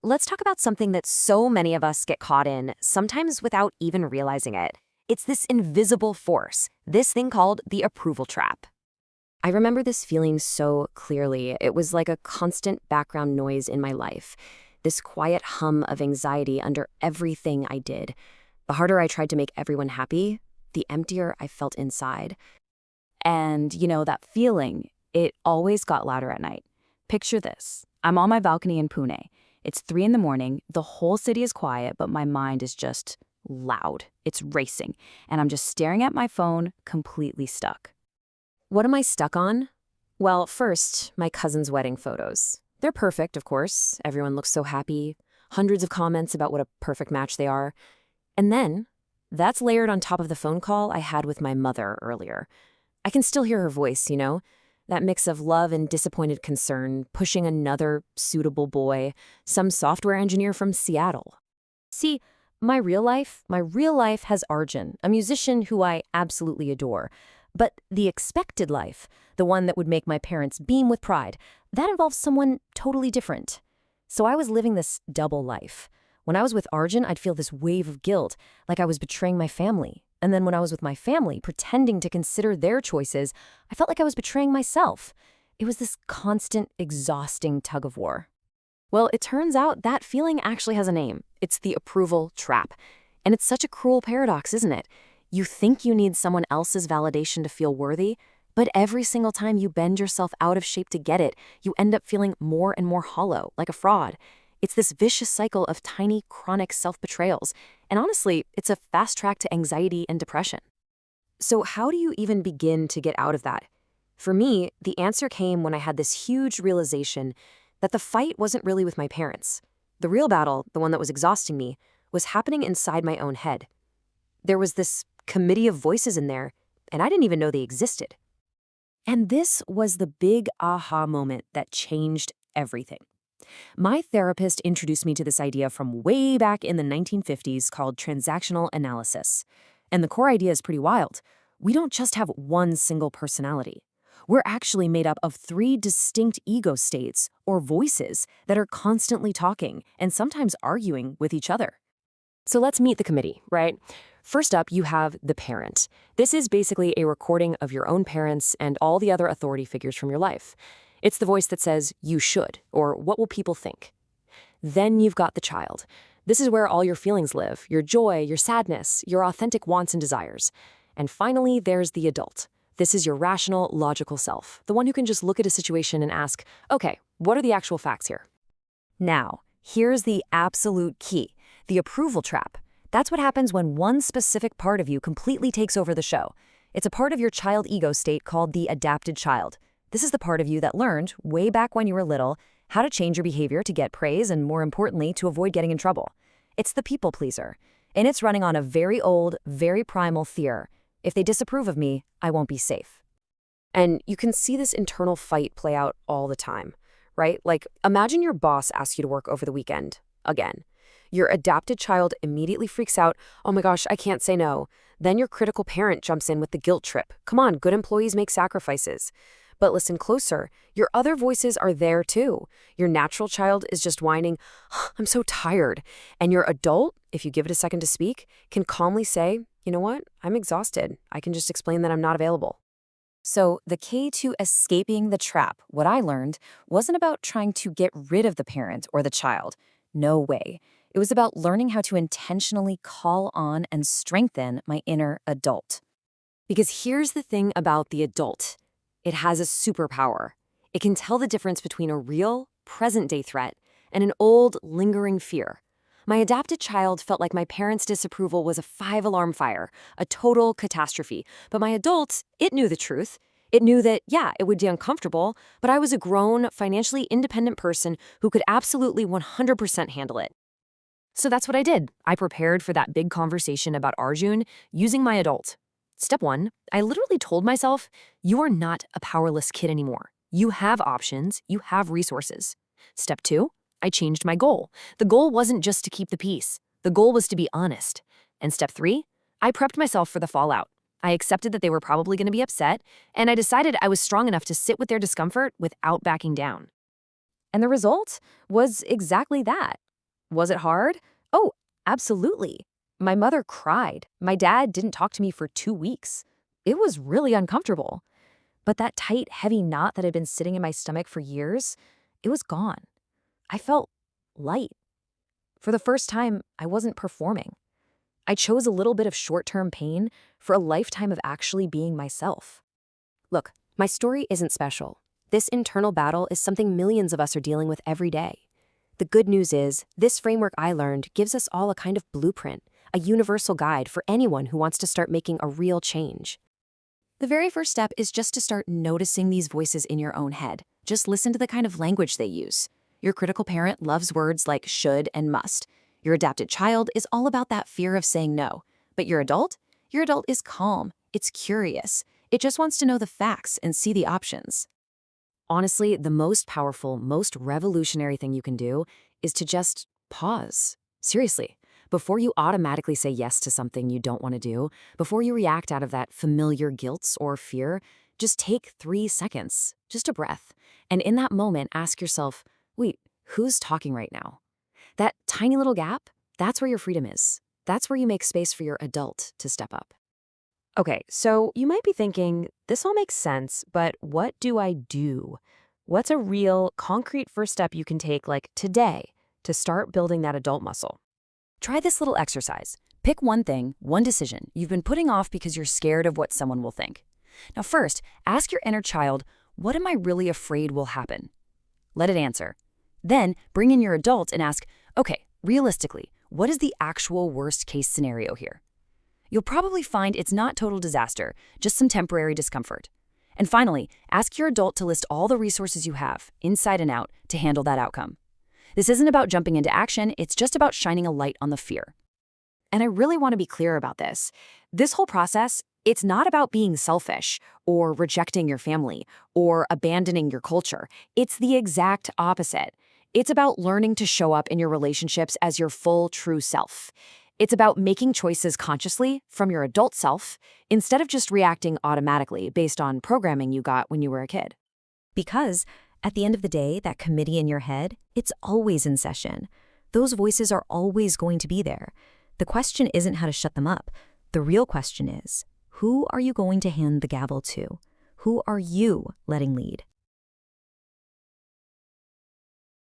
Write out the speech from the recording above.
Let's talk about something that so many of us get caught in, sometimes without even realizing it. It's this invisible force, this thing called the approval trap. I remember this feeling so clearly. It was like a constant background noise in my life, this quiet hum of anxiety under everything I did. The harder I tried to make everyone happy, the emptier I felt inside. And, that feeling, it always got louder at night. Picture this. I'm on my balcony in Pune. It's 3 in the morning, the whole city is quiet, but my mind is just loud. It's racing, and I'm just staring at my phone, completely stuck. What am I stuck on? Well, first, my cousin's wedding photos. They're perfect, of course. Everyone looks so happy. Hundreds of comments about what a perfect match they are. And then, that's layered on top of the phone call I had with my mother earlier. I can still hear her voice, that mix of love and disappointed concern, pushing another suitable boy, some software engineer from Seattle. See, my real life has Arjun, a musician who I absolutely adore. But the expected life, the one that would make my parents beam with pride, that involves someone totally different. So I was living this double life. When I was with Arjun, I'd feel this wave of guilt, like I was betraying my family. And then when I was with my family, pretending to consider their choices, I felt like I was betraying myself. It was this constant, exhausting tug of war. Well, it turns out that feeling actually has a name. It's the approval trap. And it's such a cruel paradox, isn't it? You think you need someone else's validation to feel worthy, but every single time you bend yourself out of shape to get it, you end up feeling more and more hollow, like a fraud. It's this vicious cycle of tiny, chronic self-betrayals. And honestly, it's a fast track to anxiety and depression. So how do you even begin to get out of that? For me, the answer came when I had this huge realization that the fight wasn't really with my parents. The real battle, the one that was exhausting me, was happening inside my own head. There was this committee of voices in there, and I didn't even know they existed. And this was the big aha moment that changed everything. My therapist introduced me to this idea from way back in the 1950s called transactional analysis. And the core idea is pretty wild. We don't just have one single personality. We're actually made up of 3 distinct ego states, or voices, that are constantly talking and sometimes arguing with each other. So let's meet the committee, right? First up, you have the parent. This is basically a recording of your own parents and all the other authority figures from your life. It's the voice that says, you should, or what will people think? Then you've got the child. This is where all your feelings live, your joy, your sadness, your authentic wants and desires. And finally, there's the adult. This is your rational, logical self, the one who can just look at a situation and ask, okay, what are the actual facts here? Now, here's the absolute key, the approval trap. That's what happens when one specific part of you completely takes over the show. It's a part of your child ego state called the adapted child. This is the part of you that learned, way back when you were little, how to change your behavior to get praise and, more importantly, to avoid getting in trouble. It's the people pleaser, and it's running on a very old, very primal fear. If they disapprove of me, I won't be safe. And you can see this internal fight play out all the time, right? Like, imagine your boss asks you to work over the weekend, again. Your adapted child immediately freaks out, oh my gosh, I can't say no. Then your critical parent jumps in with the guilt trip. Come on, good employees make sacrifices. But listen closer, your other voices are there too. Your natural child is just whining, I'm so tired. And your adult, if you give it a second to speak, can calmly say, you know what, I'm exhausted. I can just explain that I'm not available. So the key to escaping the trap, what I learned, wasn't about trying to get rid of the parent or the child. No way. It was about learning how to intentionally call on and strengthen my inner adult. Because here's the thing about the adult. It has a superpower. It can tell the difference between a real, present-day threat and an old, lingering fear. My adapted child felt like my parents' disapproval was a 5-alarm fire, a total catastrophe. But my adult, it knew the truth. It knew that, yeah, it would be uncomfortable, but I was a grown, financially independent person who could absolutely 100% handle it. So that's what I did. I prepared for that big conversation about Arjun using my adult. Step 1, I literally told myself, you are not a powerless kid anymore. You have options, you have resources. Step 2, I changed my goal. The goal wasn't just to keep the peace. The goal was to be honest. And step 3, I prepped myself for the fallout. I accepted that they were probably going to be upset, and I decided I was strong enough to sit with their discomfort without backing down. And the result was exactly that. Was it hard? Oh, absolutely. My mother cried. My dad didn't talk to me for 2 weeks. It was really uncomfortable. But that tight, heavy knot that had been sitting in my stomach for years, it was gone. I felt light. For the first time, I wasn't performing. I chose a little bit of short-term pain for a lifetime of actually being myself. Look, my story isn't special. This internal battle is something millions of us are dealing with every day. The good news is, this framework I learned gives us all a kind of blueprint, a universal guide for anyone who wants to start making a real change. The very first step is just to start noticing these voices in your own head. Just listen to the kind of language they use. Your critical parent loves words like should and must. Your adapted child is all about that fear of saying no. But your adult is calm. It's curious. It just wants to know the facts and see the options. Honestly, the most powerful, most revolutionary thing you can do is to just pause. Seriously, before you automatically say yes to something you don't want to do, before you react out of that familiar guilt or fear, just take 3 seconds, just a breath. And in that moment, ask yourself, wait, who's talking right now? That tiny little gap, that's where your freedom is. That's where you make space for your adult to step up. Okay, so you might be thinking, this all makes sense, but what do I do? What's a real, concrete first step you can take, like today, to start building that adult muscle? Try this little exercise. Pick one thing, one decision you've been putting off because you're scared of what someone will think. Now first, ask your inner child, what am I really afraid will happen? Let it answer. Then bring in your adult and ask, okay, realistically, what is the actual worst case scenario here? You'll probably find it's not total disaster, just some temporary discomfort. And finally, ask your adult to list all the resources you have, inside and out, to handle that outcome. This isn't about jumping into action, it's just about shining a light on the fear. And I really want to be clear about this. This whole process, it's not about being selfish or rejecting your family or abandoning your culture. It's the exact opposite. It's about learning to show up in your relationships as your full, true self. It's about making choices consciously from your adult self instead of just reacting automatically based on programming you got when you were a kid. Because at the end of the day, that committee in your head, it's always in session. Those voices are always going to be there. The question isn't how to shut them up. The real question is, who are you going to hand the gavel to? Who are you letting lead?